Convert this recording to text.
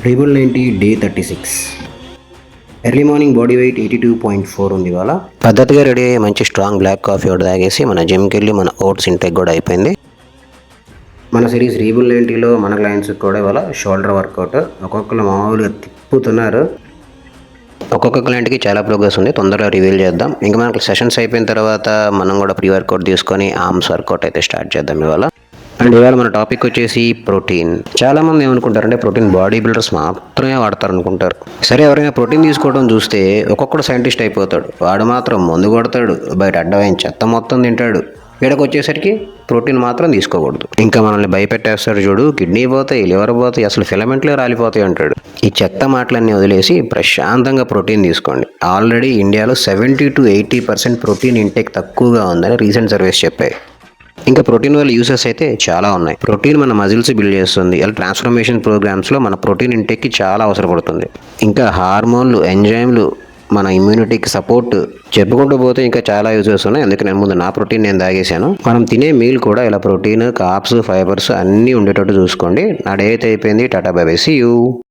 Rebel 90 day 36. Early morning body weight 82.4 ఉంది ఇవాళ. పద్ధతిగా రెడీ అయ్యి మంచి స్ట్రాంగ్ బ్లాక్ కాఫీ ఒకటి తాగేసి మన జిమ్కి వెళ్ళి మన ఓట్స్ ఇంటెక్ కూడా అయిపోయింది. మన సిరీస్ రీబుల్ 90లో మన క్లయింట్స్కి కూడా ఇవాళ షోల్డర్ వర్కౌట్. ఒక్కొక్కరు మామూలుగా తిప్పుతున్నారు. ఒక్కొక్క క్లయింట్కి చాలా ప్రోగ్రెస్ ఉంది, తొందరగా రివీల్ చేద్దాం. ఇంకా మనకి సెషన్స్ అయిపోయిన తర్వాత మనం కూడా ప్రీ వర్కౌట్ తీసుకొని ఆర్మ్స్ వర్కౌట్ అయితే స్టార్ట్ చేద్దాం ఇవాళ. అండ్ ఇవాళ మన టాపిక్ వచ్చేసి ప్రోటీన్. చాలామంది ఏమనుకుంటారంటే ప్రోటీన్ బాడీ బిల్డర్స్ మాత్రమే వాడతారు అనుకుంటారు. సరే, ఎవరైనా ప్రోటీన్ తీసుకోవడం చూస్తే ఒక్కొక్కడు సైంటిస్ట్ అయిపోతాడు. వాడు మాత్రం మందు కొడతాడు, బయట అడ్డమైన చెత్త మొత్తం తింటాడు. వీడకి వచ్చేసరికి ప్రోటీన్ మాత్రం తీసుకోకూడదు. ఇంకా మనల్ని భయపెట్టేస్తాడు చూడు, కిడ్నీ పోతాయి, లివర్ పోతాయి, అసలు ఫిలమెంట్లే రాలిపోతాయి అంటాడు. ఈ చెత్త మాటలన్నీ వదిలేసి ప్రశాంతంగా ప్రోటీన్ తీసుకోండి. ఆల్రెడీ ఇండియాలో 70 to 80% ప్రోటీన్ ఇంటేక్ తక్కువగా ఉందని రీసెంట్ సర్వేస్ చెప్పాయి. ఇంకా ప్రోటీన్ వల్ల యూసెస్ అయితే చాలా ఉన్నాయి. ప్రోటీన్ మన మజిల్స్ బిల్డ్ చేస్తుంది. ఇలా ట్రాన్స్ఫర్మేషన్ ప్రోగ్రామ్స్లో మన ప్రోటీన్ ఇంటేక్కి చాలా అవసరపడుతుంది. ఇంకా హార్మోన్లు, ఎంజైమ్లు, మన ఇమ్యూనిటీకి సపోర్ట్ చెప్పుకుంటూ పోతే ఇంకా చాలా యూజెస్ ఉన్నాయి. అందుకే నేను ముందు నా ప్రోటీన్ నేను తాగేశాను. మనం తినే మీల్ కూడా ఇలా ప్రోటీన్, కార్బ్స్, ఫైబర్స్ అన్నీ ఉండేటట్టు చూసుకోండి. నా డే అయితే అయిపోయింది. Tata bye bye, see you.